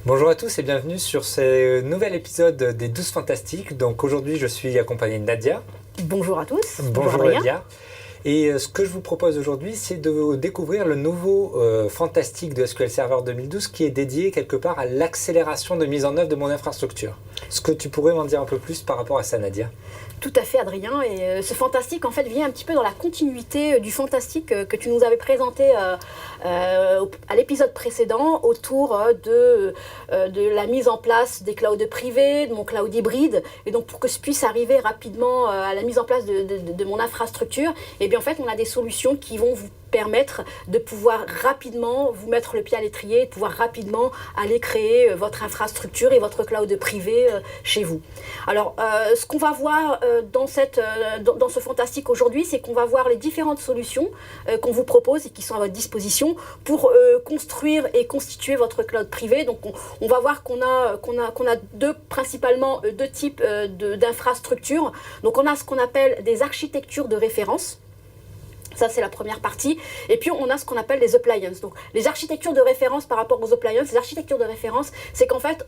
Bonjour à tous et bienvenue sur ce nouvel épisode des 12 Fantastiques. Donc aujourd'hui, je suis accompagné de Nadia. Bonjour à tous. Bonjour Nadia. Et ce que je vous propose aujourd'hui, c'est de découvrir le nouveau Fantastique de SQL Server 2012 qui est dédié quelque part à l'accélération de mise en œuvre de mon infrastructure. Est-ce que tu pourrais m'en dire un peu plus par rapport à ça, Nadia ? Tout à fait, Adrien. Et ce Fantastique, en fait, vient un petit peu dans la continuité du Fantastique que tu nous avais présenté à l'épisode précédent autour de la mise en place des clouds privés, de mon cloud hybride. Et donc, pour que je puisse arriver rapidement à la mise en place de mon infrastructure, et bien, en fait, on a des solutions qui vont vous permettre de pouvoir rapidement vous mettre le pied à l'étrier, de pouvoir rapidement aller créer votre infrastructure et votre cloud privé chez vous. Alors, ce qu'on va voir dans ce Fantastique aujourd'hui, c'est qu'on va voir les différentes solutions qu'on vous propose et qui sont à votre disposition pour construire et constituer votre cloud privé. Donc, on va voir qu'on a principalement deux types d'infrastructures. Donc, on a ce qu'on appelle des architectures de référence. Ça, c'est la première partie. Et puis, on a ce qu'on appelle les appliances. Donc, les architectures de référence par rapport aux appliances, les architectures de référence, c'est qu'en fait,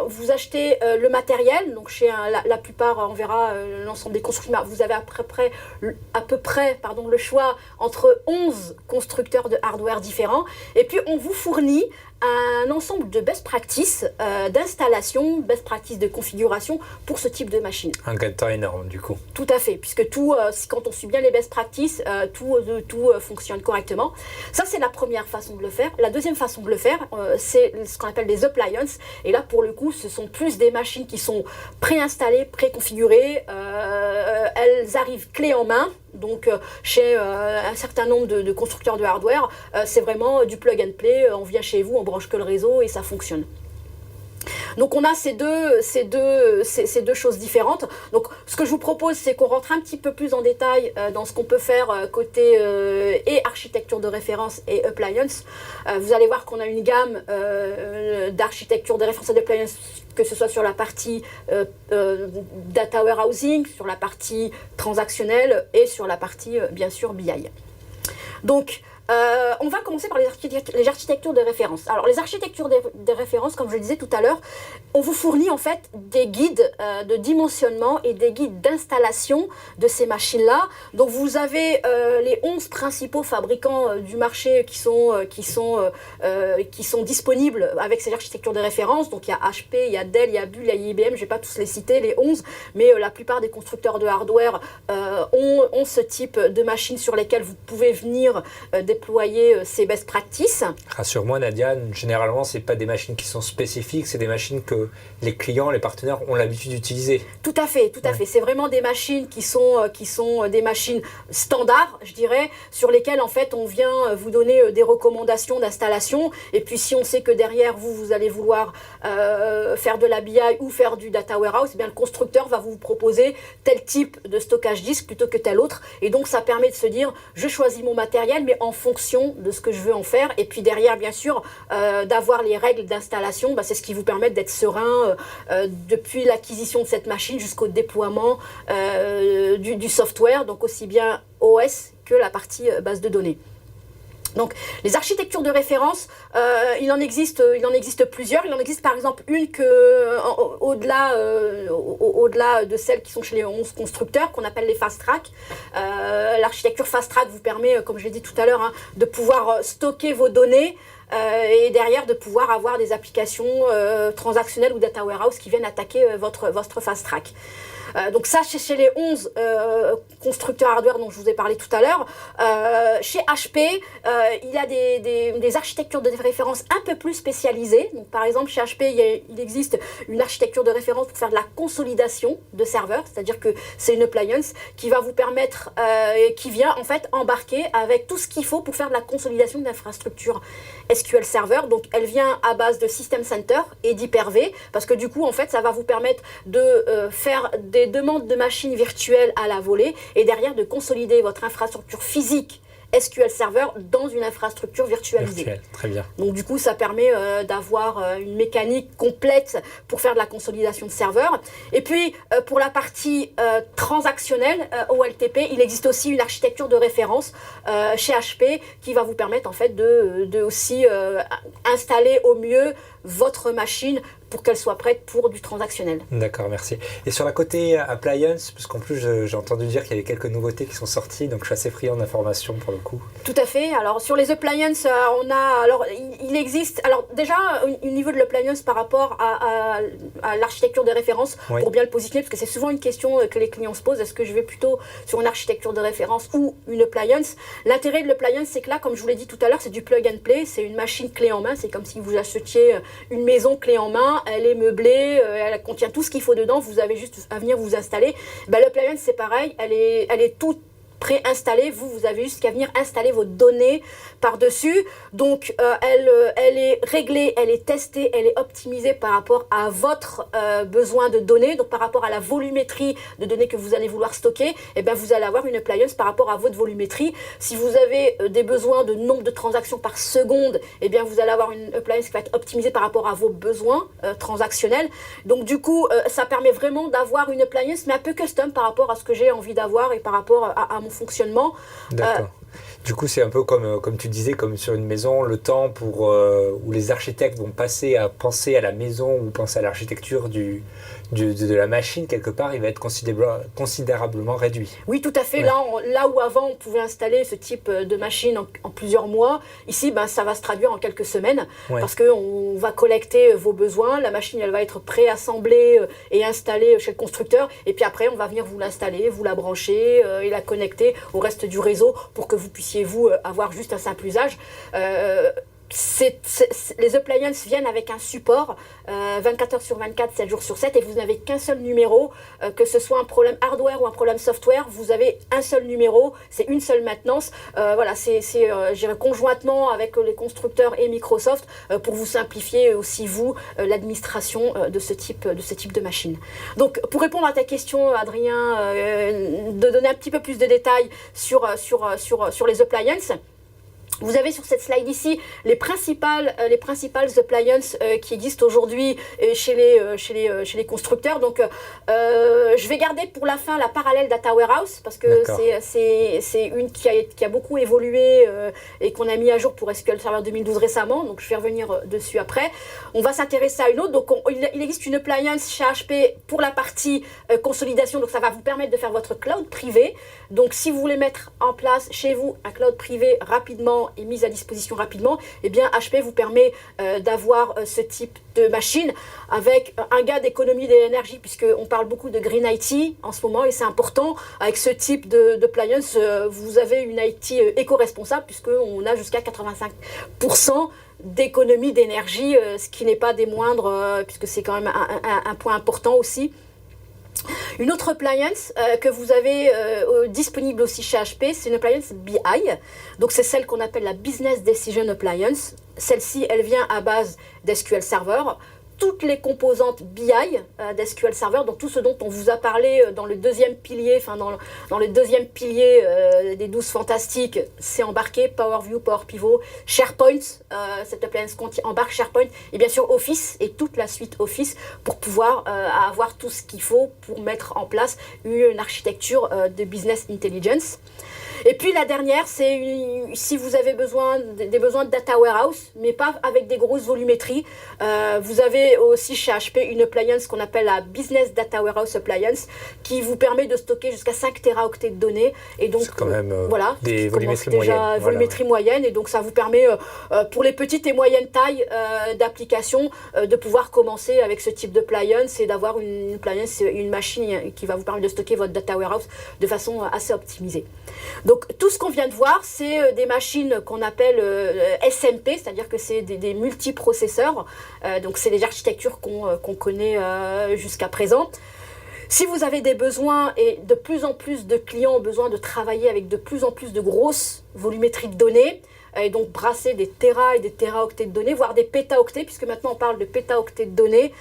vous achetez le matériel. Donc, chez la plupart, on verra l'ensemble des constructeurs, vous avez à peu près le choix entre 11 constructeurs de hardware différents. Et puis, on vous fournit un ensemble de best practices d'installation, best practices de configuration pour ce type de machine. Un gâteau énorme, du coup. Tout à fait, puisque quand on suit bien les best practices, tout fonctionne correctement. Ça, c'est la première façon de le faire. La deuxième façon de le faire, c'est ce qu'on appelle des appliances. Et là, pour le coup, ce sont plus des machines qui sont préinstallées, préconfigurées. Elles arrivent clé en main. Donc, chez un certain nombre de constructeurs de hardware, c'est vraiment du plug and play. On vient chez vous, on branche que le réseau et ça fonctionne. Donc, on a ces deux choses différentes. Donc, ce que je vous propose, c'est qu'on rentre un petit peu plus en détail dans ce qu'on peut faire côté et architecture de référence et appliance. Vous allez voir qu'on a une gamme d'architecture de référence et d'appliance, que ce soit sur la partie data warehousing, sur la partie transactionnelle et sur la partie, bien sûr, BI. Donc, on va commencer par les architectures de référence. Alors, les architectures de référence, comme je le disais tout à l'heure, on vous fournit en fait des guides de dimensionnement et des guides d'installation de ces machines-là. Donc, vous avez les 11 principaux fabricants du marché qui sont disponibles avec ces architectures de référence. Donc, il y a HP, il y a Dell, il y a Bull, il y a IBM. Je ne vais pas tous les citer, les 11, mais la plupart des constructeurs de hardware ont ce type de machines sur lesquelles vous pouvez venir déployer ces best practices. Rassure-moi, Nadia, généralement, ce n'est pas des machines qui sont spécifiques, c'est des machines que les clients, les partenaires ont l'habitude d'utiliser. Tout à fait. C'est vraiment des machines qui sont des machines standards, je dirais, sur lesquelles, en fait, on vient vous donner des recommandations d'installation. Et puis, si on sait que derrière, vous allez vouloir faire de la BI ou faire du data warehouse, eh bien, le constructeur va vous proposer tel type de stockage disque plutôt que tel autre. Et donc, ça permet de se dire, je choisis mon matériel, mais en fonction de ce que je veux en faire. Et puis derrière, bien sûr, d'avoir les règles d'installation, c'est ce qui vous permet d'être serein depuis l'acquisition de cette machine jusqu'au déploiement du software, donc aussi bien OS que la partie base de données. Donc, les architectures de référence, il en existe plusieurs. Il en existe par exemple une au-delà de celles qui sont chez les 11 constructeurs, qu'on appelle les fast track. L'architecture fast track vous permet, comme je l'ai dit tout à l'heure, de pouvoir stocker vos données et derrière de pouvoir avoir des applications transactionnelles ou data warehouse qui viennent attaquer votre fast track. Donc ça, chez les 11 constructeurs hardware dont je vous ai parlé tout à l'heure, chez HP, il y a des architectures de référence un peu plus spécialisées. Donc, par exemple, chez HP, il existe une architecture de référence pour faire de la consolidation de serveurs, c'est-à-dire que c'est une appliance qui va vous permettre, qui vient en fait embarquer avec tout ce qu'il faut pour faire de la consolidation d'infrastructures SQL Server. Donc, elle vient à base de System Center et d'Hyper-V, parce que du coup, en fait, ça va vous permettre de faire des demandes de machines virtuelles à la volée et derrière de consolider votre infrastructure physique SQL Server dans une infrastructure virtualisée. Très bien. Donc du coup, ça permet d'avoir une mécanique complète pour faire de la consolidation de serveurs. Et puis, pour la partie transactionnelle, OLTP, il existe aussi une architecture de référence chez HP qui va vous permettre en fait de aussi installer au mieux votre machine pour qu'elle soit prête pour du transactionnel. D'accord, merci. Et sur la côté appliance, parce qu'en plus j'ai entendu dire qu'il y avait quelques nouveautés qui sont sorties, donc je suis assez friand d'informations pour le coup. Tout à fait. Alors sur les appliances, il existe, alors déjà au niveau de l'appliance par rapport à l'architecture de référence, Oui. pour bien le positionner, parce que c'est souvent une question que les clients se posent, est-ce que je vais plutôt sur une architecture de référence ou une appliance? L'intérêt de l'appliance, c'est que là, comme je vous l'ai dit tout à l'heure, c'est du plug and play, c'est une machine clé en main, c'est comme si vous achetiez une maison clé en main, elle est meublée, elle contient tout ce qu'il faut dedans, vous avez juste à venir vous installer. L'appliance, c'est pareil, elle est toute préinstallée, vous avez juste qu'à venir installer vos données par-dessus. Donc, elle est réglée, elle est testée, elle est optimisée par rapport à votre besoin de données, donc par rapport à la volumétrie de données que vous allez vouloir stocker, et bien vous allez avoir une appliance par rapport à votre volumétrie. Si vous avez des besoins de nombre de transactions par seconde, et bien vous allez avoir une appliance qui va être optimisée par rapport à vos besoins transactionnels. Donc, du coup, ça permet vraiment d'avoir une appliance, mais un peu custom par rapport à ce que j'ai envie d'avoir et par rapport à mon fonctionnement. D'accord. Du coup, c'est un peu comme tu disais, comme sur une maison, le temps où les architectes vont passer à penser à la maison ou penser à l'architecture de la machine, quelque part, il va être considérablement réduit. Oui, tout à fait. Ouais. Là où avant, on pouvait installer ce type de machine en plusieurs mois, ici, ça va se traduire en quelques semaines, Ouais. parce qu'on va collecter vos besoins, la machine, elle va être préassemblée et installée chez le constructeur, et puis après, on va venir vous l'installer, vous la brancher et la connecter au reste du réseau pour que vous puissiez, vous, avoir juste un simple usage. Les appliances viennent avec un support 24 heures sur 24, 7 jours sur 7, et vous n'avez qu'un seul numéro, que ce soit un problème hardware ou un problème software, vous avez un seul numéro, c'est une seule maintenance. Voilà, j'irai conjointement avec les constructeurs et Microsoft pour vous simplifier aussi, vous, l'administration de ce type de machine. Donc, pour répondre à ta question, Adrien, de donner un petit peu plus de détails sur les appliances. Vous avez sur cette slide ici les principales appliances qui existent aujourd'hui chez les constructeurs. Donc, je vais garder pour la fin la parallèle Data Warehouse parce que c'est une qui a beaucoup évolué et qu'on a mis à jour pour SQL Server 2012 récemment. Donc, je vais revenir dessus après. On va s'intéresser à une autre. Donc, il existe une appliance chez HP pour la partie consolidation. Donc, ça va vous permettre de faire votre cloud privé. Donc, si vous voulez mettre en place chez vous un cloud privé rapidement et mise à disposition rapidement, eh bien HP vous permet d'avoir ce type de machine avec un gain d'économie d'énergie, puisqu'on parle beaucoup de Green IT en ce moment et c'est important. Avec ce type d'appliance, vous avez une IT éco-responsable puisqu'on a jusqu'à 85% d'économie d'énergie, ce qui n'est pas des moindres, puisque c'est quand même un point important aussi. Une autre appliance que vous avez disponible aussi chez HP, c'est une appliance BI. Donc c'est celle qu'on appelle la Business Decision Appliance. Celle-ci, elle vient à base d'SQL Server. Toutes les composantes BI d'SQL Server, donc tout ce dont on vous a parlé dans le deuxième pilier, dans le deuxième pilier des 12 fantastiques, c'est embarqué, Power View, Power Pivot, SharePoint, cette appliance embarque SharePoint, et bien sûr Office et toute la suite Office pour pouvoir avoir tout ce qu'il faut pour mettre en place une architecture de Business Intelligence. Et puis la dernière, c'est si vous avez des besoins de data warehouse, mais pas avec des grosses volumétries. Vous avez aussi chez HP une appliance qu'on appelle la Business Data Warehouse Appliance, qui vous permet de stocker jusqu'à 5 téraoctets de données. Et donc, c'est quand même voilà, des volumétries moyennes. Volumétrie moyenne, et donc ça vous permet, pour les petites et moyennes tailles d'applications, de pouvoir commencer avec ce type d'appliance et d'avoir une machine qui va vous permettre de stocker votre data warehouse de façon assez optimisée. Donc tout ce qu'on vient de voir, c'est des machines qu'on appelle SMP, c'est-à-dire que c'est des multiprocesseurs. Donc c'est les architectures qu'on connaît jusqu'à présent. Si vous avez des besoins, et de plus en plus de clients ont besoin de travailler avec de plus en plus de grosses volumétries de données, et donc brasser des téra et des téraoctets de données, voire des pétaoctets, puisque maintenant on parle de pétaoctets de données,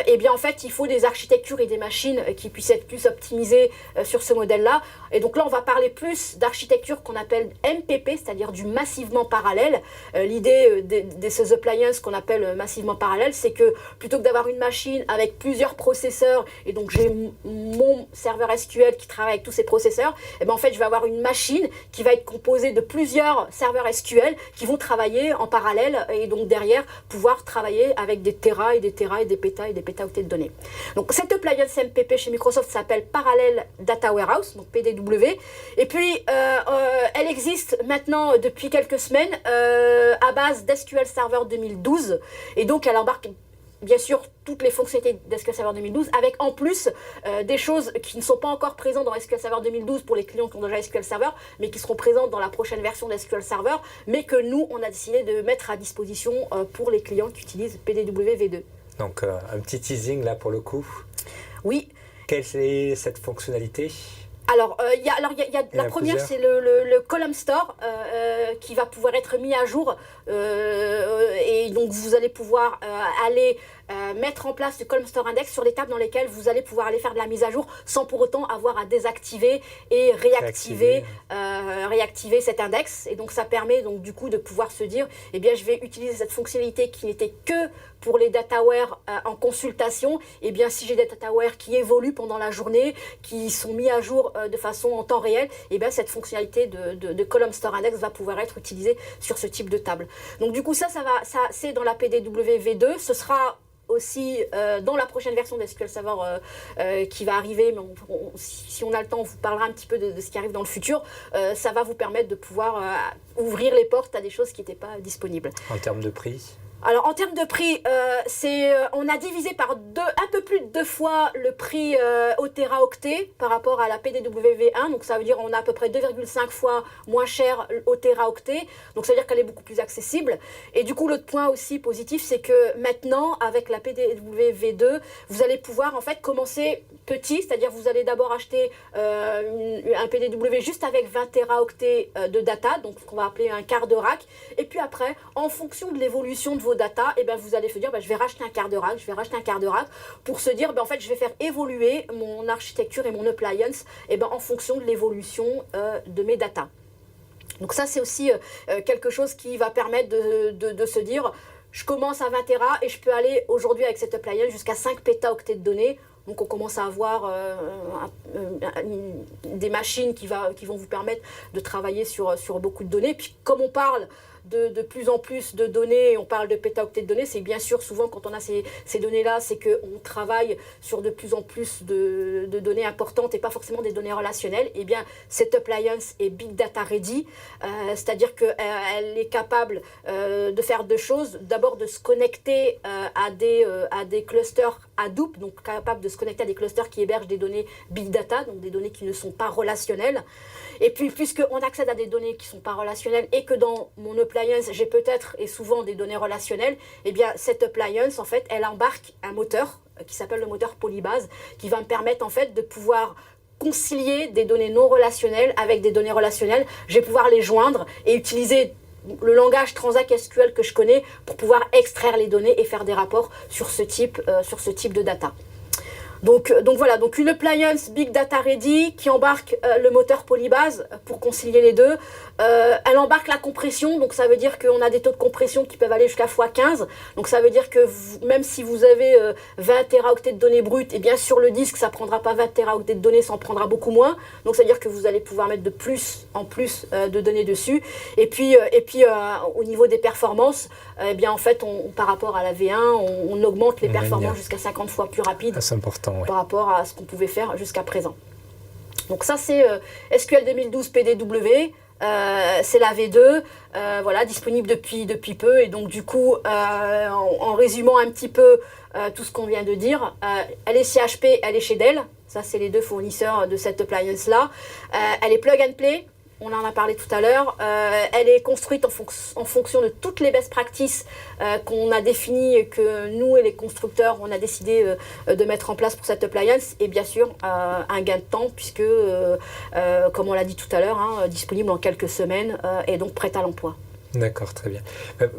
et bien en fait il faut des architectures et des machines qui puissent être plus optimisées sur ce modèle-là. Et donc là on va parler plus d'architecture qu'on appelle MPP, c'est-à-dire du massivement parallèle. L'idée de ces appliances qu'on appelle massivement parallèle, c'est que plutôt que d'avoir une machine avec plusieurs processeurs, et donc j'ai mon serveur SQL qui travaille avec tous ces processeurs, et bien en fait je vais avoir une machine qui va être composée de plusieurs serveurs SQL SQL qui vont travailler en parallèle et donc derrière pouvoir travailler avec des terras et des terras et des pétaoctets de données. Donc cette appliance MPP chez Microsoft s'appelle Parallel Data Warehouse, donc PDW, et puis elle existe maintenant depuis quelques semaines à base d'SQL Server 2012, et donc elle embarque bien sûr toutes les fonctionnalités d'SQL Server 2012, avec en plus des choses qui ne sont pas encore présentes dans SQL Server 2012 pour les clients qui ont déjà SQL Server, mais qui seront présentes dans la prochaine version d'SQL Server, mais que nous, on a décidé de mettre à disposition pour les clients qui utilisent PDW V2. Donc un petit teasing là pour le coup. Oui. Quelle est cette fonctionnalité ? Alors, la première, c'est le Column Store qui va pouvoir être mis à jour. Et donc, vous allez pouvoir aller mettre en place le Column Store Index sur les tables dans lesquelles vous allez pouvoir aller faire de la mise à jour sans pour autant avoir à désactiver et réactiver cet index. Et donc, ça permet donc du coup de pouvoir se dire, eh bien, je vais utiliser cette fonctionnalité qui n'était que pour les dataware en consultation. Et bien, si j'ai des dataware qui évoluent pendant la journée, qui sont mis à jour de façon en temps réel, et bien cette fonctionnalité de Column Store Index va pouvoir être utilisée sur ce type de table. Donc du coup, ça c'est dans la PDW V2. Ce sera aussi dans la prochaine version d'SQL Server qui va arriver, mais si on a le temps, on vous parlera un petit peu de ce qui arrive dans le futur. Ça va vous permettre de pouvoir ouvrir les portes à des choses qui n'étaient pas disponibles. En termes de prix ? Alors en termes de prix, on a divisé par un peu plus de 2 fois le prix au téraoctet par rapport à la PDW-V1. Donc ça veut dire qu'on a à peu près 2,5 fois moins cher au téraoctet. Donc ça veut dire qu'elle est beaucoup plus accessible. Et du coup, l'autre point aussi positif, c'est que maintenant, avec la PDW-V2, vous allez pouvoir en fait commencer petit, c'est-à-dire vous allez d'abord acheter un PDW juste avec 20 téraoctets de data, donc ce qu'on va appeler un quart de rack. Et puis après, en fonction de l'évolution de vos data, et ben vous allez se dire, je vais racheter un quart de rack, pour se dire, en fait, je vais faire évoluer mon architecture et mon appliance en fonction de l'évolution de mes data. Donc ça, c'est aussi quelque chose qui va permettre de se dire, je commence à 20 Tera et je peux aller aujourd'hui avec cette appliance jusqu'à 5 pétaoctets de données. Donc on commence à avoir des machines qui vont vous permettre de travailler sur beaucoup de données. Puis comme on parle de plus en plus de données, on parle de pétaoctets de données, c'est bien sûr souvent quand on a ces données-là, c'est qu'on travaille sur de plus en plus de données importantes et pas forcément des données relationnelles. Et bien cette appliance est Big Data Ready, c'est-à-dire qu'elle est capable de faire 2 choses. D'abord de se connecter à des clusters Hadoop, donc capable de se connecter à des clusters qui hébergent des données Big Data, donc des données qui ne sont pas relationnelles. Et puis, puisqu'on accède à des données qui ne sont pas relationnelles et que dans mon appliance, j'ai peut-être et souvent des données relationnelles, eh bien, cette appliance, en fait, elle embarque un moteur qui s'appelle le moteur Polybase, qui va me permettre, en fait, de pouvoir concilier des données non relationnelles avec des données relationnelles. Je vais pouvoir les joindre et utiliser le langage Transact SQL que je connais pour pouvoir extraire les données et faire des rapports sur ce type de data. Donc voilà, donc une appliance Big Data Ready qui embarque le moteur Polybase pour concilier les deux. Elle embarque la compression, donc ça veut dire qu'on a des taux de compression qui peuvent aller jusqu'à x15. Donc ça veut dire que même si vous avez 20 téraoctets de données brutes, et bien sur le disque, ça ne prendra pas 20 téraoctets de données, ça en prendra beaucoup moins. Donc ça veut dire que vous allez pouvoir mettre de plus en plus de données dessus. Et puis au niveau des performances, eh bien en fait, par rapport à la V1, on augmente les performances jusqu'à 50 fois plus rapide. C'est important, ouais. Par rapport à ce qu'on pouvait faire jusqu'à présent. Donc ça c'est SQL 2012 PDW, c'est la V2, voilà, disponible depuis peu. Et donc du coup, en résumant un petit peu tout ce qu'on vient de dire, elle est chez HP, elle est chez Dell. Ça c'est les 2 fournisseurs de cette appliance là. Elle est plug and play. On en a parlé tout à l'heure. Elle est construite en fonction de toutes les best practices qu'on a définies et que nous et les constructeurs, on a décidé de mettre en place pour cette appliance. Et bien sûr, un gain de temps puisque, comme on l'a dit tout à l'heure, disponible en quelques semaines et donc prête à l'emploi. D'accord, très bien.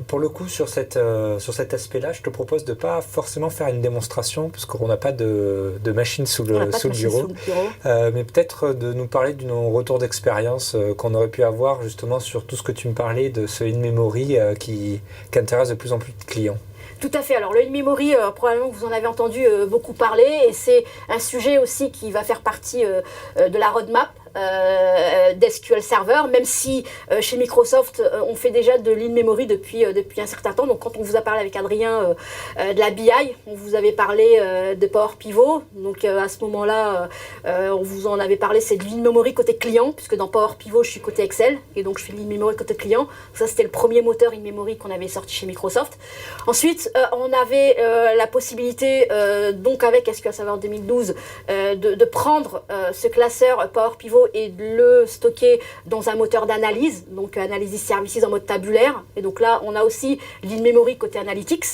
Pour le coup, sur cet aspect-là, je te propose de ne pas forcément faire une démonstration, puisqu'on n'a pas de machine sous le bureau, mais peut-être de nous parler d'un retour d'expérience qu'on aurait pu avoir justement sur tout ce que tu me parlais de ce in-memory qui intéresse de plus en plus de clients. Tout à fait. Alors le in-memory, probablement que vous en avez entendu beaucoup parler, et c'est un sujet aussi qui va faire partie de la roadmap d'SQL Server, même si chez Microsoft, on fait déjà de l'in-memory depuis un certain temps. Donc quand on vous a parlé avec Adrien de la BI, on vous avait parlé de Power Pivot. Donc à ce moment-là, on vous en avait parlé, c'est de l'in-memory côté client, puisque dans Power Pivot, je suis côté Excel, et donc je fais de l'in-memory côté client. Ça, c'était le premier moteur in-memory qu'on avait sorti chez Microsoft. Ensuite, on avait la possibilité, donc avec SQL Server 2012, de prendre ce classeur Power Pivot et de le stocker dans un moteur d'analyse, donc Analysis Services en mode tabulaire. Et donc là, on a aussi l'in-memory côté Analytics.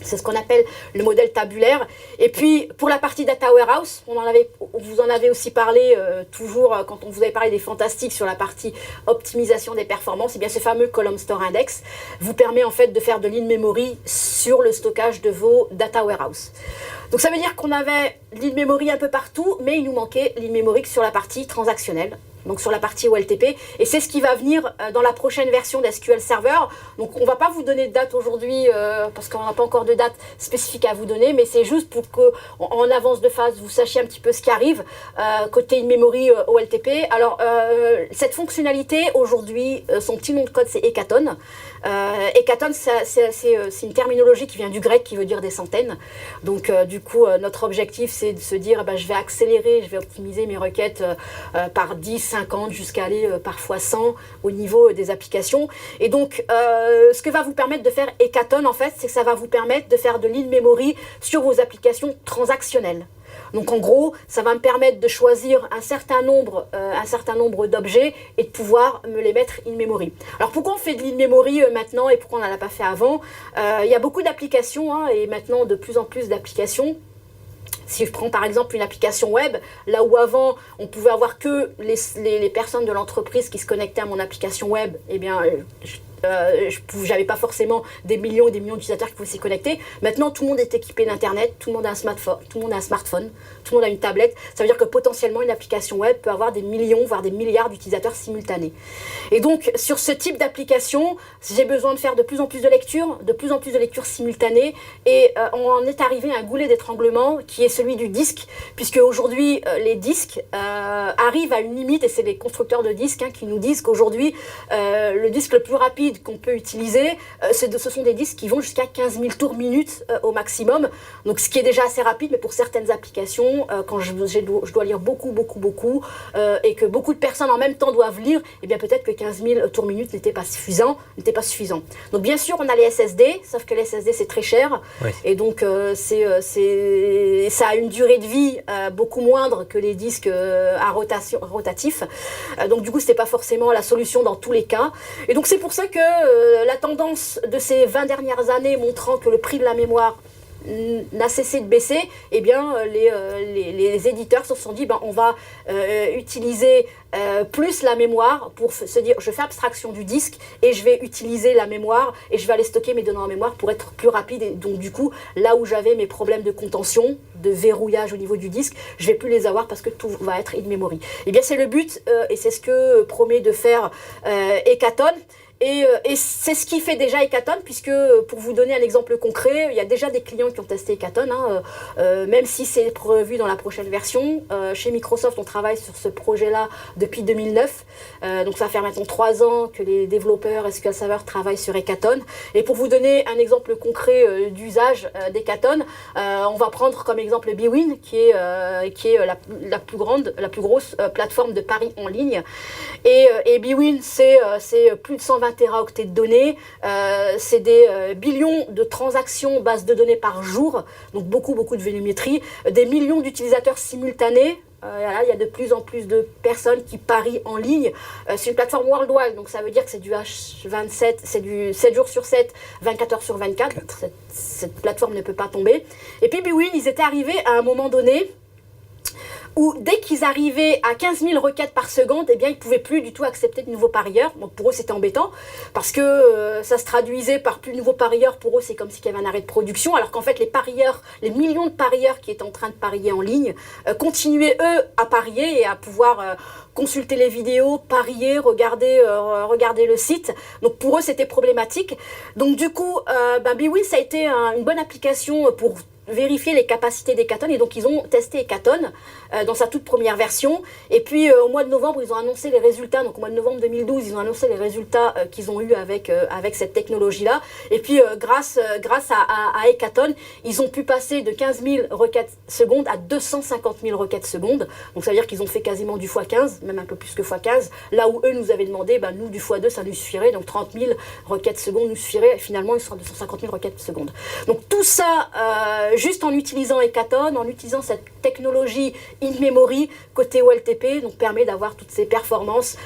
C'est ce qu'on appelle le modèle tabulaire. Et puis, pour la partie Data Warehouse, on vous en avait aussi parlé toujours quand on vous avait parlé des fantastiques sur la partie optimisation des performances. Et bien, ce fameux Column Store Index vous permet en fait de faire de l'in-memory sur le stockage de vos Data Warehouse. Donc, ça veut dire qu'on avait l'in-memory un peu partout, mais il nous manquait l'in-memory sur la partie transactionnelle. Donc sur la partie OLTP, et c'est ce qui va venir dans la prochaine version d'SQL Server. Donc on ne va pas vous donner de date aujourd'hui, parce qu'on n'a pas encore de date spécifique à vous donner, mais c'est juste pour qu'en avance de phase, vous sachiez un petit peu ce qui arrive côté in-memory OLTP. Alors cette fonctionnalité, aujourd'hui, son petit nom de code, c'est Hécaton. Hécaton, c'est une terminologie qui vient du grec, qui veut dire des centaines. Donc du coup, notre objectif, c'est de se dire, je vais accélérer, je vais optimiser mes requêtes par 10, 50 jusqu'à aller parfois 100 au niveau des applications. Et donc, ce que va vous permettre de faire Hécaton, en fait, c'est que ça va vous permettre de faire de l'in-memory sur vos applications transactionnelles. Donc, en gros, ça va me permettre de choisir un certain nombre d'objets et de pouvoir me les mettre in-memory. Alors, pourquoi on fait de l'in-memory maintenant et pourquoi on n'en a pas fait avant? Il y a beaucoup d'applications, et maintenant de plus en plus d'applications. Si je prends par exemple une application web, là où avant on pouvait avoir que les personnes de l'entreprise qui se connectaient à mon application web, eh bien j'avais pas forcément des millions et des millions d'utilisateurs qui pouvaient s'y connecter. Maintenant, tout le monde est équipé d'Internet, tout le monde a un smartphone, tout le monde a une tablette. Ça veut dire que potentiellement une application web peut avoir des millions, voire des milliards d'utilisateurs simultanés. Et donc, sur ce type d'application, j'ai besoin de faire de plus en plus de lectures simultanées. Et on en est arrivé à un goulet d'étranglement qui est celui du disque, puisque aujourd'hui, les disques arrivent à une limite, et c'est les constructeurs de disques qui nous disent qu'aujourd'hui, le disque le plus rapide qu'on peut utiliser, ce sont des disques qui vont jusqu'à 15 000 tours minute au maximum, donc ce qui est déjà assez rapide, mais pour certaines applications, quand je dois lire beaucoup, et que beaucoup de personnes en même temps doivent lire, et bien peut-être que 15 000 tours minute n'était pas suffisant. Donc bien sûr, on a les SSD, sauf que les SSD c'est très cher, oui. Et donc ça a une durée de vie beaucoup moindre que les disques rotatifs, donc du coup c'était pas forcément la solution dans tous les cas, et donc c'est pour ça que la tendance de ces 20 dernières années montrant que le prix de la mémoire n'a cessé de baisser, eh bien les éditeurs se sont dit on va utiliser plus la mémoire pour se dire je fais abstraction du disque et je vais utiliser la mémoire et je vais aller stocker mes données en mémoire pour être plus rapide, et donc du coup là où j'avais mes problèmes de contention, de verrouillage au niveau du disque, je vais plus les avoir parce que tout va être in-memory. Eh bien c'est le but et c'est ce que promet de faire Hécaton. Et c'est ce qui fait déjà Hécaton, puisque pour vous donner un exemple concret, il y a déjà des clients qui ont testé Hécaton, même si c'est prévu dans la prochaine version. Chez Microsoft, on travaille sur ce projet-là depuis 2009, donc ça fait maintenant 3 ans que les développeurs SQL Server travaillent sur Hécaton. Et pour vous donner un exemple concret d'usage d'Hécaton, on va prendre comme exemple Bwin, qui est la plus grosse plateforme de paris en ligne. Et Bwin, c'est plus de 120 téraoctets de données, c'est des billions de transactions base de données par jour, donc beaucoup de volumétrie, des millions d'utilisateurs simultanés. Là, il y a de plus en plus de personnes qui parient en ligne. C'est une plateforme worldwide, donc ça veut dire que c'est du H24, c'est du 7 jours sur 7, 24 heures sur 24. Cette plateforme ne peut pas tomber. Et puis Bwin, ils étaient arrivés à un moment donné où dès qu'ils arrivaient à 15 000 requêtes par seconde, eh bien, ils ne pouvaient plus du tout accepter de nouveaux parieurs. Donc pour eux, c'était embêtant, parce que ça se traduisait par plus de nouveaux parieurs. Pour eux, c'est comme s'il y avait un arrêt de production, alors qu'en fait, les millions de parieurs qui étaient en train de parier en ligne, continuaient, eux, à parier et à pouvoir consulter les vidéos, parier, regarder le site. Donc pour eux, c'était problématique. Donc du coup, Bwin, ça a été une bonne application pour vérifier les capacités d'Hekaton, et donc ils ont testé Hekaton dans sa toute première version. Et puis au mois de novembre, ils ont annoncé les résultats. Donc au mois de novembre 2012, ils ont annoncé les résultats qu'ils ont eu avec cette technologie-là. Et puis grâce à Hekaton, ils ont pu passer de 15 000 requêtes secondes à 250 000 requêtes secondes. Donc ça veut dire qu'ils ont fait quasiment du x15, même un peu plus que x15. Là où eux nous avaient demandé, nous du x2 ça nous suffirait, donc 30 000 requêtes secondes nous suffirait. Et finalement, ils sont à 250 000 requêtes secondes. Donc tout ça, juste en utilisant Hekaton, en utilisant cette technologie in-memory côté OLTP, donc permet d'avoir toutes ces performances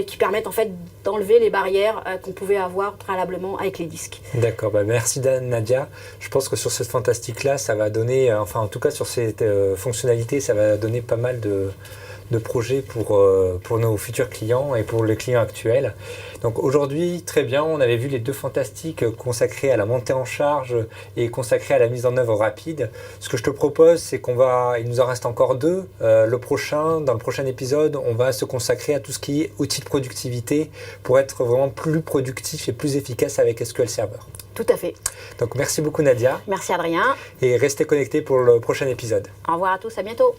qui permettent en fait d'enlever les barrières qu'on pouvait avoir préalablement avec les disques. D'accord, merci Nadia. Je pense que sur cette fantastique-là, ça va donner, enfin en tout cas sur cette fonctionnalité, ça va donner pas mal de projets pour nos futurs clients et pour les clients actuels. Donc aujourd'hui, très bien, on avait vu les 2 fantastiques consacrés à la montée en charge et consacrés à la mise en œuvre rapide. Ce que je te propose, c'est il nous en reste encore 2. Dans le prochain épisode, on va se consacrer à tout ce qui est outils de productivité pour être vraiment plus productif et plus efficace avec SQL Server. Tout à fait. Donc merci beaucoup Nadia. Merci Adrien. Et restez connectés pour le prochain épisode. Au revoir à tous, à bientôt.